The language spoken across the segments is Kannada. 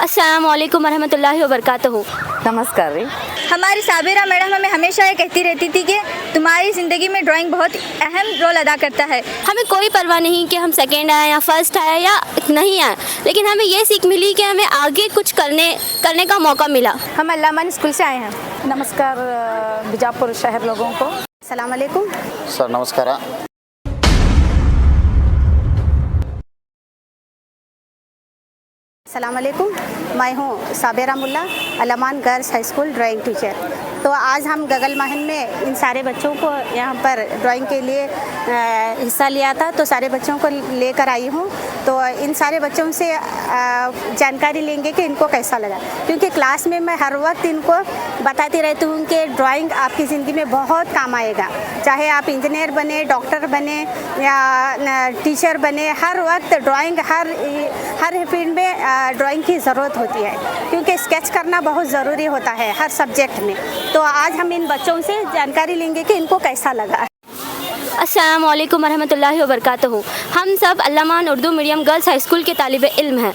अस्सलाम वालेकुम वरहमतुल्लाहि वबरकातुहू। नमस्कार री। हमारी साबिरा मैडम हमें हमेशा ये कहती रहती थी कि तुम्हारी ज़िंदगी में ड्राइंग बहुत अहम रोल अदा करता है। हमें कोई परवाह नहीं कि हम सेकेंड आए या फर्स्ट आए या नहीं आए, लेकिन हमें ये सीख मिली कि हमें आगे कुछ करने का मौका मिला। हम अल्लामा स्कूल से आए हैं। नमस्कार बीजापुर शहर लोगों को। अस्सलाम वालेकुम सर, नमस्कार। अस्सलाम वालेकुम, मैं हूँ Sabira Mulla, Alman girls high school drawing teacher. तो आज हम गगल महल में इन सारे बच्चों को यहाँ पर ड्राइंग के लिए हिस्सा लिया था, तो सारे बच्चों को लेकर आई हूँ। तो इन सारे बच्चों से जानकारी लेंगे कि इनको कैसा लगा, क्योंकि क्लास में मैं हर वक्त इनको बताती रहती हूँ कि ड्राइंग आपकी ज़िंदगी में बहुत काम आएगा। चाहे आप इंजीनियर बने, डॉक्टर बने या टीचर बने, हर वक्त ड्राइंग हर फील्ड में ड्राइंग की ज़रूरत होती है, क्योंकि स्केच करना बहुत ज़रूरी होता है हर सब्जेक्ट में। तो आज हम इन बच्चों से जानकारी लेंगे कि इनको कैसा लगा। अस्सलाम वालेकुम वरहमतुल्लाहि वबरकातुहू। हम सब Allaman Urdu medium girls high school के तालिबे इल्म हैं।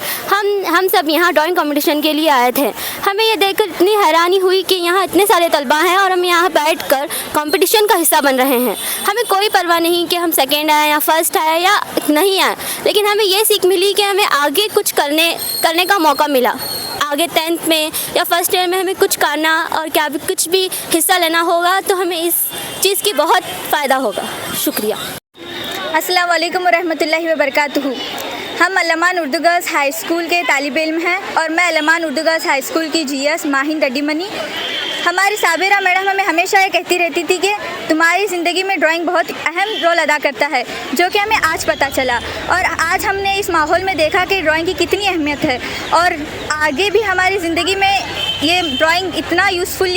हम सब यहाँ ड्राइंग कंपटीशन के लिए आए थे। हमें ये देखकर इतनी हैरानी हुई कि यहाँ इतने सारे तलबा हैं और हम यहाँ बैठकर कंपटीशन का हिस्सा बन रहे हैं। हमें कोई परवाह नहीं कि हम सेकेंड आए या फर्स्ट आए या नहीं आए, लेकिन हमें ये सीख मिली कि हमें आगे कुछ करने का मौका मिला। आगे 10th में या फर्स्ट ईयर में हमें कुछ करना और क्या भी कुछ भी हिस्सा लेना होगा, तो हमें इस चीज़ की बहुत फ़ायदा होगा। शुक्रिया। अस्सलाम वालेकुम रहमतुल्लाहि व बरकातुहू। हम अल्लामान उर्दू गर्ल्स हाई स्कूल के तालिबे इल्म हैं और मैं अल्लामान उर्दू गर्ल्स हाई स्कूल की जीएस माहिन डडीमनी। हमारी साबिरा मैडम हमें हमेशा ये कहती रहती थी कि तुम्हारी ज़िंदगी में ड्राइंग बहुत अहम रोल अदा करता है, जो कि हमें आज पता चला। और आज हमने इस माहौल में देखा कि ड्राइंग की कितनी अहमियत है, और आगे भी हमारी ज़िंदगी में ये ड्राइंग इतना यूज़फुल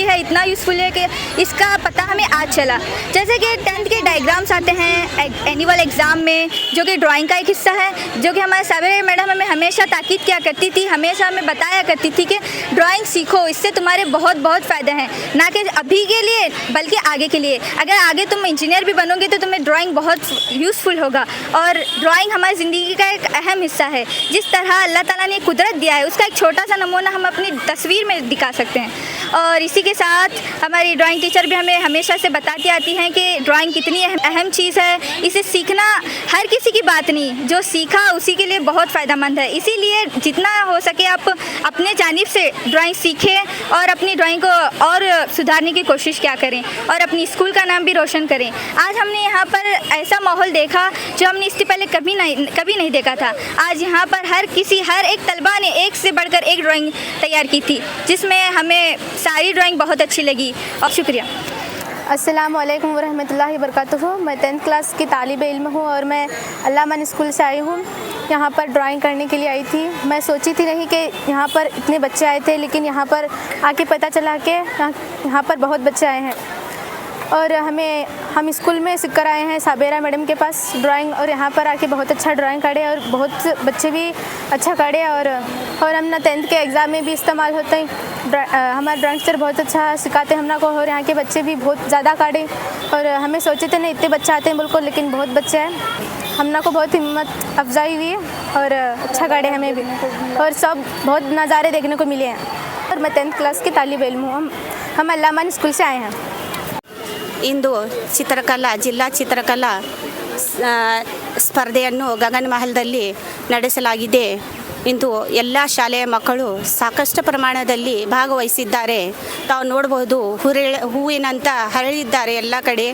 है कि इसका पता हमें आज चला। जैसे कि 10th के डायग्राम्स आते हैं एनुअल एग्ज़ाम में, जो कि ड्राइंग का एक हिस्सा है, जो कि हमारे साबिरा मैडम हमें हमेशा ताकीद किया करती थी, हमेशा हमें बताया करती थी कि ड्राइंग सीखो, इससे तुम्हारे बहुत फ़ायदे हैं, ना कि अभी के लिए बल्कि आगे के लिए। अगर आगे तुम इंजीनियर भी बनोगे तो तुम्हें ड्राइंग बहुत यूज़फुल होगा। और ड्राइंग हमारी ज़िंदगी का एक अहम हिस्सा है। जिस तरह अल्लाह ताला ने कुदरत दिया है, उसका एक छोटा सा नमूना हम अपनी तस्वीर में दिखा सकते हैं। और इसी के साथ हमारी ड्राइंग टीचर भी हमें हमेशा से बताती आती हैं कि ड्राइंग कितनी अहम चीज़ है। इसे सीखना हर किसी की बात नहीं, जो सीखा उसी के लिए बहुत फ़ायदेमंद है। इसीलिए जितना हो सके आप अपने जानिब से ड्राइंग सीखें और अपनी ड्राइंग को और सुधारने की कोशिश क्या करें और अपनी स्कूल का नाम भी रोशन करें। आज हमने यहाँ पर ऐसा माहौल देखा जो हमने इससे पहले कभी नहीं देखा था। आज यहाँ पर हर एक तलबा ने एक से बढ़कर एक ड्राइंग तैयार की थी, जिसमें हमें सारी ड्राइंग बहुत अच्छी लगी। और शुक्रिया। अस्सलाम वालेकुम वरहमतुल्लाहि वबरकातुहू। मैं 10th क्लास की तालिबे इल्म हूँ और मैं अल्लामा स्कूल से आई हूँ। यहाँ पर ड्राइंग करने के लिए आई थी। मैं सोची थी नहीं कि यहाँ पर इतने बच्चे आए थे, लेकिन यहाँ पर आके पता चला कि यहाँ पर बहुत बच्चे आए हैं। और हम स्कूल में सीख कर आए हैं साबिरा मैडम के पास ड्राइंग, और यहाँ पर आके बहुत अच्छा ड्राइंग काढ़े और बहुत बच्चे भी अच्छा काढ़े। और हम ना 10th के एग्ज़ाम में भी इस्तेमाल होते हैं। हमारे ड्राइंग टीचर बहुत अच्छा सिखाते हैं हम को, और यहाँ के बच्चे भी बहुत ज़्यादा काढ़े। और हमें सोचे थे नहीं इतने बच्चे आते हैं बिल्कुल, लेकिन बहुत बच्चे हैं। हम को बहुत हिम्मत अफजाई हुई और अच्छा काढ़े हमें भी, और सब बहुत नज़ारे देखने को मिले हैं। और मैं 10th क्लास की तालिबे इल्म हूँ। हम अल्लामा स्कूल से आए हैं। ಇಂದು ಜಿಲ್ಲಾ ಚಿತ್ರಕಲಾ ಸ್ಪರ್ಧೆಯನ್ನು ಗಗನ ಮಹಲ್ದಲ್ಲಿ ನಡೆಸಲಾಗಿದೆ. ಇಂದು ಎಲ್ಲ ಶಾಲೆಯ ಮಕ್ಕಳು ಸಾಕಷ್ಟು ಪ್ರಮಾಣದಲ್ಲಿ ಭಾಗವಹಿಸಿದ್ದಾರೆ. ತಾವು ನೋಡಬಹುದು, ಹೂವಿನಂತ ಹರಳಿದ್ದಾರೆ ಎಲ್ಲ ಕಡೆ.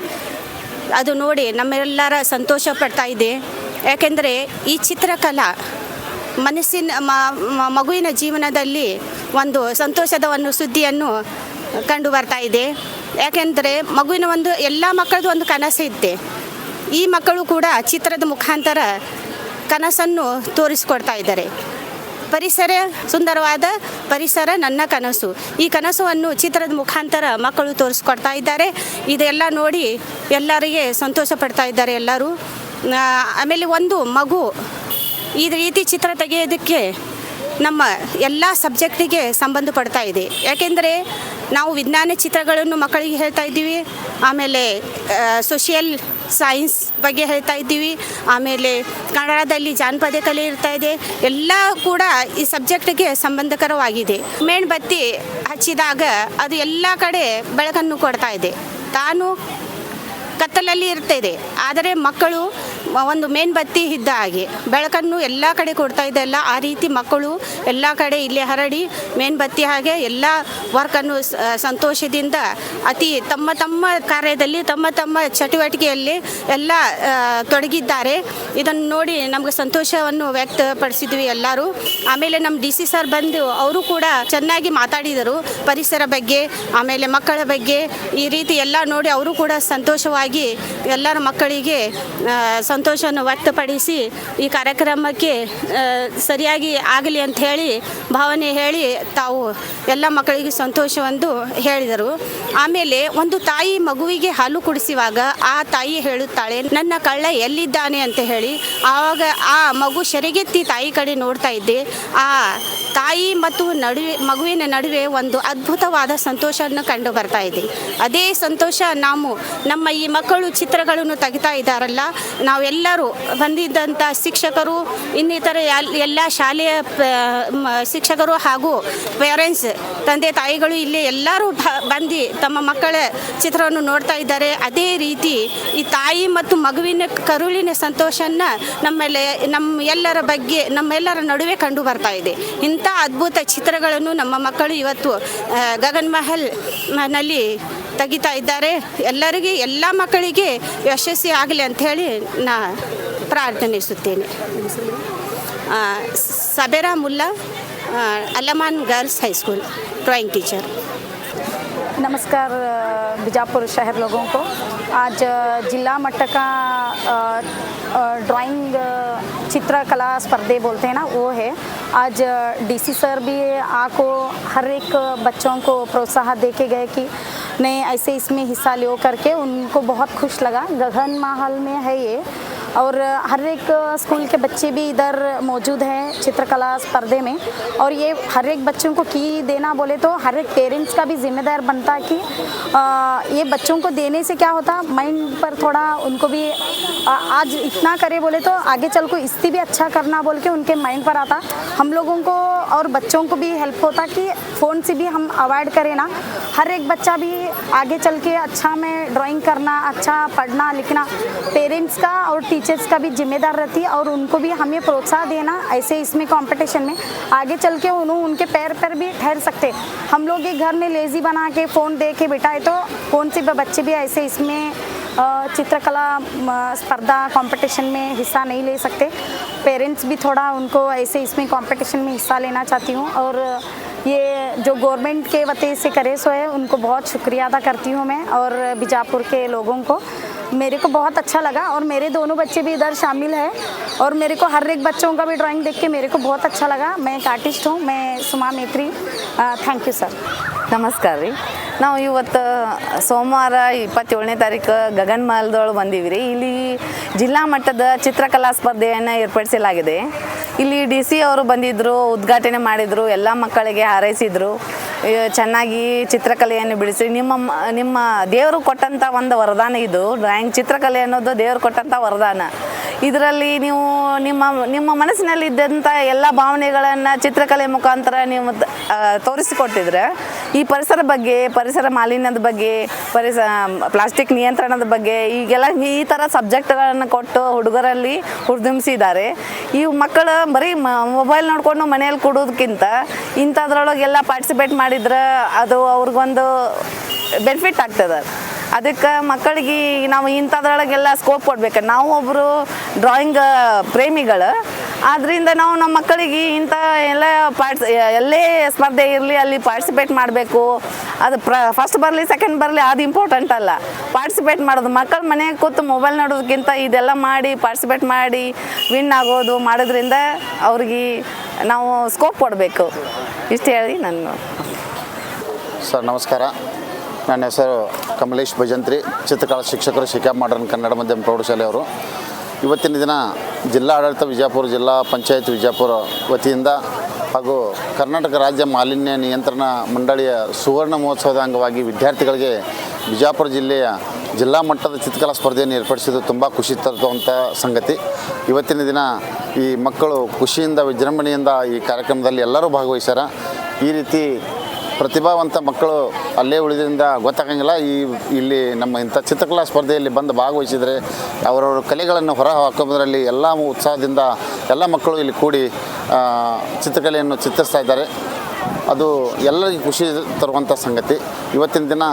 ಅದು ನೋಡಿ ನಮ್ಮೆಲ್ಲರ ಸಂತೋಷ ಪಡ್ತಾ ಇದೆ. ಯಾಕೆಂದರೆ ಈ ಚಿತ್ರಕಲಾ ಮಗುವಿನ ಜೀವನದಲ್ಲಿ ಒಂದು ಸಂತೋಷದ ಸುದ್ದಿಯನ್ನು ಕಂಡು ಬರ್ತಾ ಇದೆ. ಯಾಕೆಂದರೆ ಮಗುವಿನ ಎಲ್ಲ ಮಕ್ಕಳದ್ದು ಒಂದು ಕನಸು ಇತ್ತೆ. ಈ ಮಕ್ಕಳು ಕೂಡ ಚಿತ್ರದ ಮುಖಾಂತರ ಕನಸನ್ನು ತೋರಿಸಿಕೊಡ್ತಾ ಇದ್ದಾರೆ. ಸುಂದರವಾದ ಪರಿಸರ ನನ್ನ ಕನಸು. ಈ ಕನಸನ್ನು ಚಿತ್ರದ ಮುಖಾಂತರ ಮಕ್ಕಳು ತೋರಿಸ್ಕೊಡ್ತಾ ಇದ್ದಾರೆ. ಇದೆಲ್ಲ ನೋಡಿ ಎಲ್ಲರಿಗೆ ಸಂತೋಷ ಪಡ್ತಾ ಇದ್ದಾರೆ ಎಲ್ಲರೂ. ಆಮೇಲೆ ಒಂದು ಮಗು ಈ ರೀತಿ ಚಿತ್ರ ತೆಗೆಯೋದಕ್ಕೆ ನಮ್ಮ ಎಲ್ಲ ಸಬ್ಜೆಕ್ಟಿಗೆ ಸಂಬಂಧ ಪಡ್ತಾ ಇದೆ. ಯಾಕೆಂದರೆ ನಾವು ವಿಜ್ಞಾನ ಚಿತ್ರಗಳನ್ನು ಮಕ್ಕಳಿಗೆ ಹೇಳ್ತಾ ಇದ್ದೀವಿ, ಆಮೇಲೆ ಸೋಷಿಯಲ್ ಸೈನ್ಸ್ ಬಗ್ಗೆ ಹೇಳ್ತಾ ಇದ್ದೀವಿ. ಆಮೇಲೆ ಕನ್ನಡದಲ್ಲಿ ಜಾನಪದ ಕಲೆ ಇರ್ತಾ ಇದೆ. ಎಲ್ಲ ಕೂಡ ಈ ಸಬ್ಜೆಕ್ಟ್ಗೆ ಸಂಬಂಧಕರವಾಗಿದೆ. ಮೇಣಬತ್ತಿ ಹಚ್ಚಿದಾಗ ಅದು ಎಲ್ಲ ಕಡೆ ಬೆಳಕನ್ನು ಕೊಡ್ತಾ ಇದೆ. ತಾನು ಕತ್ತಲಲ್ಲಿ ಇರ್ತದೆ, ಆದರೆ ಮಕ್ಕಳು ಒಂದು ಮೇಣಬತ್ತಿ ಇದ್ದ ಹಾಗೆ ಬೆಳಕನ್ನು ಎಲ್ಲ ಕಡೆ ಕೊಡ್ತಾ ಇದೆಯಲ್ಲ, ಆ ರೀತಿ ಮಕ್ಕಳು ಎಲ್ಲ ಕಡೆ ಇಲ್ಲಿ ಹರಡಿ ಮೇಣಬತ್ತಿ ಹಾಗೆ ಎಲ್ಲ ವರ್ಕನ್ನು ಸಂತೋಷದಿಂದ ಅತಿ ತಮ್ಮ ತಮ್ಮ ಕಾರ್ಯದಲ್ಲಿ ತಮ್ಮ ತಮ್ಮ ಚಟುವಟಿಕೆಯಲ್ಲಿ ಎಲ್ಲ ತೊಡಗಿದ್ದಾರೆ. ಇದನ್ನು ನೋಡಿ ನಮಗೆ ಸಂತೋಷವನ್ನು ವ್ಯಕ್ತಪಡಿಸಿದ್ವಿ ಎಲ್ಲರೂ. ಆಮೇಲೆ ನಮ್ಮ DC ಸರ್ ಬಂದು ಅವರು ಕೂಡ ಚೆನ್ನಾಗಿ ಮಾತಾಡಿದರು ಪರಿಸರ ಬಗ್ಗೆ, ಆಮೇಲೆ ಮಕ್ಕಳ ಬಗ್ಗೆ. ಈ ರೀತಿ ಎಲ್ಲ ನೋಡಿ ಅವರು ಕೂಡ ಸಂತೋಷವಾಗಿ ಎಲ್ಲರ ಮಕ್ಕಳಿಗೆ ಸಂತೋಷವನ್ನು ವ್ಯಕ್ತಪಡಿಸಿ ಈ ಕಾರ್ಯಕ್ರಮಕ್ಕೆ ಸರಿಯಾಗಿ ಆಗಲಿ ಅಂತ ಹೇಳಿ ಭಾವನೆ ಹೇಳಿ ತಾವು ಎಲ್ಲ ಮಕ್ಕಳಿಗೆ ಸಂತೋಷವೆಂದು ಹೇಳಿದರು. ಆಮೇಲೆ ಒಂದು ತಾಯಿ ಮಗುವಿಗೆ ಹಾಲು ಕುಡಿಸುವಾಗ ಆ ತಾಯಿ ಹೇಳುತ್ತಾಳೆ, ನನ್ನ ಕಳ್ಳ ಎಲ್ಲಿದ್ದಾನೆ ಅಂತ ಹೇಳಿ. ಆವಾಗ ಆ ಮಗು ಸೆರೆಗೆತ್ತಿ ತಾಯಿ ಕಡೆ ನೋಡ್ತಾ ಇದ್ದೆ. ಆ ತಾಯಿ ಮತ್ತು ಮಗುವಿನ ನಡುವೆ ಒಂದು ಅದ್ಭುತವಾದ ಸಂತೋಷವನ್ನು ಕಂಡು ಬರ್ತಾ ಇದೆ. ಅದೇ ಸಂತೋಷ ನಮ್ಮ ಈ ಮಕ್ಕಳು ಚಿತ್ರಗಳನ್ನು ತೆಗಿತಾ ಇದ್ದಾರಲ್ಲ, ನಾವೆಲ್ಲರೂ ಬಂದಿದ್ದಂಥ ಶಿಕ್ಷಕರು, ಇನ್ನಿತರ ಎಲ್ಲ ಶಾಲೆಯ ಶಿಕ್ಷಕರು ಹಾಗೂ ಪೇರೆಂಟ್ಸ್, ತಂದೆ ತಾಯಿಗಳು ಇಲ್ಲಿ ಎಲ್ಲರೂ ಬಂದು ತಮ್ಮ ಮಕ್ಕಳ ಚಿತ್ರವನ್ನು ನೋಡ್ತಾ ಇದ್ದಾರೆ. ಅದೇ ರೀತಿ ಈ ತಾಯಿ ಮತ್ತು ಮಗುವಿನ ಕರುಳಿನ ಸಂತೋಷನ ನಮ್ಮೆಲ್ಲರ ನಡುವೆ ಕಂಡು ಬರ್ತಾ ಇದೆ. ಇಂಥ ಅದ್ಭುತ ಚಿತ್ರಗಳನ್ನು ನಮ್ಮ ಮಕ್ಕಳು ಇವತ್ತು ಗಗನ್ ಮಹಲ್ ನಲ್ಲಿ ತೆಗಿತಾ ಇದ್ದಾರೆ. ಎಲ್ಲರಿಗೆ ಎಲ್ಲ ಮಕ್ಕಳಿಗೆ ಯಶಸ್ವಿ ಆಗಲಿ ಅಂಥೇಳಿ ನಾ ಪ್ರಾರ್ಥನಿಸುತ್ತೇನೆ. Sabera Mulla Allaman girls high school drawing teacher. नमस्कार बीजापुर शहर लोगों को। आज जिला मट्ट का ड्राइंग चित्रकला स्पर्धे बोलते हैं ना, वो है। आज DC सर भी आको हर एक बच्चों को प्रोत्साहन दे के गए कि नहीं ऐसे इसमें हिस्सा लो करके, उनको बहुत खुश लगा। गगन महल में है ये, और हर एक स्कूल के बच्चे भी इधर मौजूद हैं चित्रकला स्पर्धे में। और ये हर एक बच्चों को की देना बोले तो हर एक पेरेंट्स का भी जिम्मेदार बनता है कि ये बच्चों को देने से क्या होता, माइंड पर थोड़ा उनको भी आज इतना करे बोले तो आगे चल को इससे भी अच्छा करना बोल के उनके माइंड पर आता। हम लोगों को और बच्चों को भी हेल्प होता कि फ़ोन से भी हम अवॉइड करें ना। हर एक बच्चा भी आगे चल के अच्छा में ड्राइंग करना, अच्छा पढ़ना लिखना, पेरेंट्स का और टीचर्स का भी जिम्मेदार रहती है। और उनको भी हमें प्रोत्साहन देना ऐसे इसमें कंपटीशन में आगे चल के उनके पैर पर भी ठहर सकते। हम लोग ये घर में लेज़ी बना के फ़ोन दे के बिठाए तो फ़ोन से बच्चे भी ऐसे इसमें चित्रकला स्पर्धा कंपटीशन में हिस्सा नहीं ले सकते। पेरेंट्स भी थोड़ा उनको ऐसे इसमें कंपटीशन में हिस्सा लेना चाहती हूँ। और ये जो गवर्नमेंट के वजह से करे सो है, उनको बहुत शुक्रिया अदा करती हूँ मैं और बीजापुर के लोगों को। मेरे को बहुत अच्छा लगा और मेरे दोनों बच्चे भी इधर शामिल हैं और मेरे को हर एक बच्चों का भी ड्राइंग देख के मेरे को बहुत अच्छा लगा। मैं एक आर्टिस्ट हूँ, मैं सुमा मेत्री। Thank you sir. ನಮಸ್ಕಾರ ರೀ. ನಾವು ಇವತ್ತು ಸೋಮವಾರ 27ನೇ ತಾರೀಕು ಗಗನ್ ಮಹಲ್ದೊಳಗೆ ಬಂದೀವಿ ರೀ. ಇಲ್ಲಿ ಜಿಲ್ಲಾ ಮಟ್ಟದ ಚಿತ್ರಕಲಾ ಸ್ಪರ್ಧೆಯನ್ನು ಏರ್ಪಡಿಸಲಾಗಿದೆ. ಇಲ್ಲಿ DC ಅವರು ಬಂದಿದ್ದರು, ಉದ್ಘಾಟನೆ ಮಾಡಿದರು, ಎಲ್ಲ ಮಕ್ಕಳಿಗೆ ಹಾರೈಸಿದರು. ಚೆನ್ನಾಗಿ ಚಿತ್ರಕಲೆಯನ್ನು ಬಿಡಿಸಿ ನಿಮ್ಮ ದೇವರು ಕೊಟ್ಟಂಥ ಒಂದು ವರದಾನ ಇದು. ಡ್ರಾಯಿಂಗ್ ಚಿತ್ರಕಲೆ ಅನ್ನೋದು ದೇವರು ಕೊಟ್ಟಂಥ ವರದಾನ. ಇದರಲ್ಲಿ ನೀವು ನಿಮ್ಮ ಮನಸ್ಸಿನಲ್ಲಿ ಇದ್ದಂಥ ಎಲ್ಲ ಭಾವನೆಗಳನ್ನು ಚಿತ್ರಕಲೆ ಮುಖಾಂತರ ನೀವು ತೋರಿಸಿಕೊಟ್ಟಿದ್ರೆ ಈ ಪರಿಸರ ಬಗ್ಗೆ, ಪರಿಸರ ಮಾಲಿನ್ಯದ ಬಗ್ಗೆ, ಪ್ಲಾಸ್ಟಿಕ್ ನಿಯಂತ್ರಣದ ಬಗ್ಗೆ ಈಗೆಲ್ಲ ಈ ಥರ ಸಬ್ಜೆಕ್ಟ್ಗಳನ್ನು ಕೊಟ್ಟು ಹುಡುಗರಲ್ಲಿ ಹುರಿದುಂಬಿಸಿದ್ದಾರೆ. ಈ ಮಕ್ಕಳು ಬರೀ ಮೊಬೈಲ್ ನೋಡಿಕೊಂಡು ಮನೆಯಲ್ಲಿ ಕೊಡೋದಕ್ಕಿಂತ ಇಂಥದ್ರೊಳಗೆಲ್ಲ ಪಾರ್ಟಿಸಿಪೇಟ್ ಮಾಡಿದ್ರೆ ಅದು ಅವ್ರಿಗೊಂದು ಬೆನಿಫಿಟ್ ಆಗ್ತದೆ. ಅದಕ್ಕೆ ಮಕ್ಕಳಿಗೆ ನಾವು ಇಂಥದ್ರೊಳಗೆಲ್ಲ ಸ್ಕೋಪ್ ಕೊಡ್ಬೇಕು. ನಾವು ಒಬ್ಬರು ಡ್ರಾಯಿಂಗ್ ಪ್ರೇಮಿಗಳು ಆದ್ದರಿಂದ ನಾವು ನಮ್ಮ ಮಕ್ಕಳಿಗೆ ಇಂಥ ಎಲ್ಲ ಎಲ್ಲೇ ಸ್ಪರ್ಧೆ ಇರಲಿ ಅಲ್ಲಿ ಪಾರ್ಟಿಸಿಪೇಟ್ ಮಾಡಬೇಕು. ಅದು ಫಸ್ಟ್ ಬರಲಿ ಸೆಕೆಂಡ್ ಬರಲಿ ಅದು ಇಂಪಾರ್ಟೆಂಟ್ ಅಲ್ಲ, ಪಾರ್ಟಿಸಿಪೇಟ್ ಮಾಡೋದು. ಮಕ್ಕಳು ಮನೆಗೆ ಕೂತು ಮೊಬೈಲ್ ನೋಡೋದಕ್ಕಿಂತ ಇದೆಲ್ಲ ಮಾಡಿ ಪಾರ್ಟಿಸಿಪೇಟ್ ಮಾಡಿ ವಿನ್ ಆಗೋದು ಮಾಡೋದ್ರಿಂದ ಅವ್ರಿಗೆ ನಾವು ಸ್ಕೋಪ್ ಕೊಡಬೇಕು. ಇಷ್ಟು ಹೇಳಿ ನಾನು. ಸರ್ ನಮಸ್ಕಾರ, ನನ್ನ ಹೆಸರು ಕಮಲೇಶ್ ಭಜಂತ್ರಿ, ಚಿತ್ರಕಲಾ ಶಿಕ್ಷಕರು, ಶಿಕಾಬ್ ಮಾಡರ್ನ್ ಕನ್ನಡ ಮಾಧ್ಯಮ ಪ್ರೌಢಶಾಲೆಯವರು. ಇವತ್ತಿನ ದಿನ ಜಿಲ್ಲಾ ಆಡಳಿತ ವಿಜಯಪುರ, ಜಿಲ್ಲಾ ಪಂಚಾಯತ್ ವಿಜಯಪುರ ವತಿಯಿಂದ ಹಾಗೂ ಕರ್ನಾಟಕ ರಾಜ್ಯ ಮಾಲಿನ್ಯ ನಿಯಂತ್ರಣ ಮಂಡಳಿಯ ಸುವರ್ಣ ಮಹೋತ್ಸವದ ಅಂಗವಾಗಿ ವಿದ್ಯಾರ್ಥಿಗಳಿಗೆ ಬಿಜಾಪುರ ಜಿಲ್ಲೆಯ ಜಿಲ್ಲಾ ಮಟ್ಟದ ಚಿತ್ರಕಲಾ ಸ್ಪರ್ಧೆಯನ್ನು ಏರ್ಪಡಿಸಿದ್ದು ತುಂಬ ಖುಷಿ ತರುವಂಥ ಸಂಗತಿ. ಇವತ್ತಿನ ದಿನ ಈ ಮಕ್ಕಳು ಖುಷಿಯಿಂದ ವಿಜೃಂಭಣೆಯಿಂದ ಈ ಕಾರ್ಯಕ್ರಮದಲ್ಲಿ ಎಲ್ಲರೂ ಭಾಗವಹಿಸ್ಯಾರ. ಈ ರೀತಿ ಪ್ರತಿಭಾವಂತ ಮಕ್ಕಳು ಅಲ್ಲೇ ಉಳಿದ್ರಿಂದ ಗೊತ್ತಾಗಂಗಿಲ್ಲ. ಇಲ್ಲಿ ನಮ್ಮ ಇಂಥ ಚಿತ್ರಕಲಾ ಸ್ಪರ್ಧೆಯಲ್ಲಿ ಬಂದು ಭಾಗವಹಿಸಿದರೆ ಅವರವರ ಕಲೆಗಳನ್ನು ಹೊರ ಹಾಕೋದ್ರಲ್ಲಿ ಎಲ್ಲ ಉತ್ಸಾಹದಿಂದ ಎಲ್ಲ ಮಕ್ಕಳು ಇಲ್ಲಿ ಕೂಡಿ ಚಿತ್ರಕಲೆಯನ್ನು ಚಿತ್ರಿಸ್ತಾ ಇದ್ದಾರೆ. ಅದು ಎಲ್ಲರಿಗೂ ಖುಷಿ ತರುವಂಥ ಸಂಗತಿ. ಇವತ್ತಿನ ದಿನ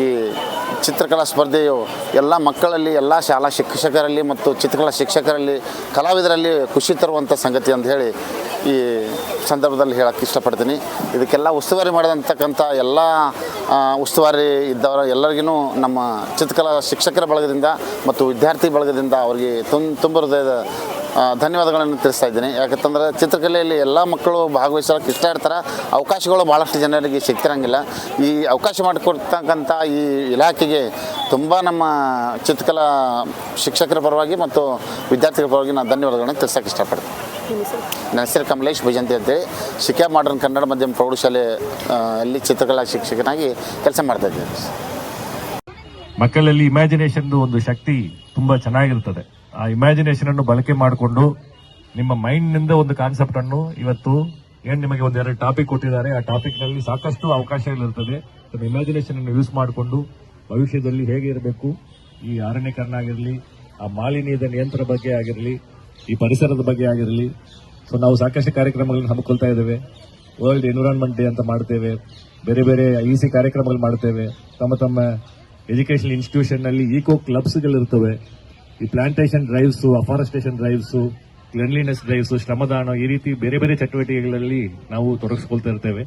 ಈ ಚಿತ್ರಕಲಾ ಸ್ಪರ್ಧೆಯು ಎಲ್ಲ ಮಕ್ಕಳಲ್ಲಿ, ಎಲ್ಲ ಶಾಲಾ ಶಿಕ್ಷಕರಲ್ಲಿ ಮತ್ತು ಚಿತ್ರಕಲಾ ಶಿಕ್ಷಕರಲ್ಲಿ, ಕಲಾವಿದರಲ್ಲಿ ಖುಷಿ ತರುವಂಥ ಸಂಗತಿ ಅಂತ ಹೇಳಿ ಈ ಸಂದರ್ಭದಲ್ಲಿ ಹೇಳಕ್ಕೆ ಇಷ್ಟಪಡ್ತೀನಿ. ಇದಕ್ಕೆಲ್ಲ ಉಸ್ತುವಾರಿ ಮಾಡಿದಂತಕ್ಕಂಥ ಎಲ್ಲ ಉಸ್ತುವಾರಿ ಇದ್ದವರ ಎಲ್ಲರಿಗೂ ನಮ್ಮ ಚಿತ್ರಕಲಾ ಶಿಕ್ಷಕರ ಬಳಗದಿಂದ ಮತ್ತು ವಿದ್ಯಾರ್ಥಿ ಬಳಗದಿಂದ ಅವರಿಗೆ ತುಂಬ ಹೃದಯದ ಧನ್ಯವಾದಗಳನ್ನು ತಿಳಿಸ್ತಾ ಇದ್ದೀನಿ. ಯಾಕಂತಂದ್ರೆ ಚಿತ್ರಕಲೆಯಲ್ಲಿ ಎಲ್ಲ ಮಕ್ಕಳು ಭಾಗವಹಿಸೋಕ್ಕೆ ಇಷ್ಟ ಇರ್ತಾರೆ. ಅವಕಾಶಗಳು ಭಾಳಷ್ಟು ಜನರಿಗೆ ಸಿಗ್ತಿರಂಗಿಲ್ಲ. ಈ ಅವಕಾಶ ಮಾಡಿಕೊಡ್ತಕ್ಕಂಥ ಈ ಇಲಾಖೆಗೆ ತುಂಬ ನಮ್ಮ ಚಿತ್ರಕಲಾ ಶಿಕ್ಷಕರ ಪರವಾಗಿ ಮತ್ತು ವಿದ್ಯಾರ್ಥಿಗಳ ಪರವಾಗಿ ನಾನು ಧನ್ಯವಾದಗಳನ್ನು ತಿಳಿಸೋಕ್ಕೆ ಇಷ್ಟಪಡ್ತೀನಿ. ನನ್ನ ಹೆಸರು ಕಮಲೇಶ್ ಭಜಂತಿ ಅಂತೇಳಿ ಶಿಕ್ಯಾಬ್ ಮಾಡರ್ನ್ ಕನ್ನಡ ಮಾಧ್ಯಮ ಪ್ರೌಢಶಾಲೆ ಅಲ್ಲಿ ಚಿತ್ರಕಲಾ ಶಿಕ್ಷಕನಾಗಿ ಕೆಲಸ ಮಾಡ್ತಾಯಿದ್ದೀನಿ. ಮಕ್ಕಳಲ್ಲಿ ಇಮ್ಯಾಜಿನೇಷನ್ ಒಂದು ಶಕ್ತಿ ತುಂಬ ಚೆನ್ನಾಗಿರ್ತದೆ. ಆ ಇಮ್ಯಾಜಿನೇಷನ್ ಅನ್ನು ಬಳಕೆ ಮಾಡಿಕೊಂಡು ನಿಮ್ಮ ಮೈಂಡ್ ನಿಂದ ಒಂದು ಕಾನ್ಸೆಪ್ಟ್ ಅನ್ನು ಇವತ್ತು ಏನು ನಿಮಗೆ ಒಂದೆರಡು ಟಾಪಿಕ್ ಕೊಟ್ಟಿದ್ದಾರೆ, ಆ ಟಾಪಿಕ್ ನಲ್ಲಿ ಸಾಕಷ್ಟು ಅವಕಾಶಗಳಿರ್ತದೆ. ತಮ್ಮ ಇಮ್ಯಾಜಿನೇಷನ್ ಅನ್ನು ಯೂಸ್ ಮಾಡಿಕೊಂಡು ಭವಿಷ್ಯದಲ್ಲಿ ಹೇಗೆ ಇರಬೇಕು, ಈ ಅರಣ್ಯೀಕರಣ ಆಗಿರಲಿ, ಆ ಮಾಲಿನ್ಯದ ನಿಯಂತ್ರಣ ಬಗ್ಗೆ ಆಗಿರಲಿ, ಈ ಪರಿಸರದ ಬಗ್ಗೆ ಆಗಿರಲಿ. ಸೊ ನಾವು ಸಾಕಷ್ಟು ಕಾರ್ಯಕ್ರಮಗಳನ್ನು ಹಮ್ಮಿಕೊಳ್ತಾ ಇದ್ದೇವೆ. ವರ್ಲ್ಡ್ ಎನ್ವಿರಾನ್ಮೆಂಟ್ ಡೇ ಅಂತ ಮಾಡ್ತೇವೆ, ಬೇರೆ ಬೇರೆ IC ಕಾರ್ಯಕ್ರಮಗಳು ಮಾಡ್ತೇವೆ. ತಮ್ಮ ಎಜುಕೇಶನ್ ಇನ್ಸ್ಟಿಟ್ಯೂಷನ್ ನಲ್ಲಿ ಈಕೋ ಕ್ಲಬ್ಸ್ಗಳಿರ್ತವೆ. ಈ plantation drives, afforestation drives, cleanliness drives, ಶ್ರಮದಾನ, ಈ ರೀತಿ ಬೇರೆ ಬೇರೆ ಚಟುವಟಿಕೆಗಳಲ್ಲಿ ನಾವು ತೊಡಗಿಸ್ಕೊಳ್ತಾ ಇರ್ತೇವೆ.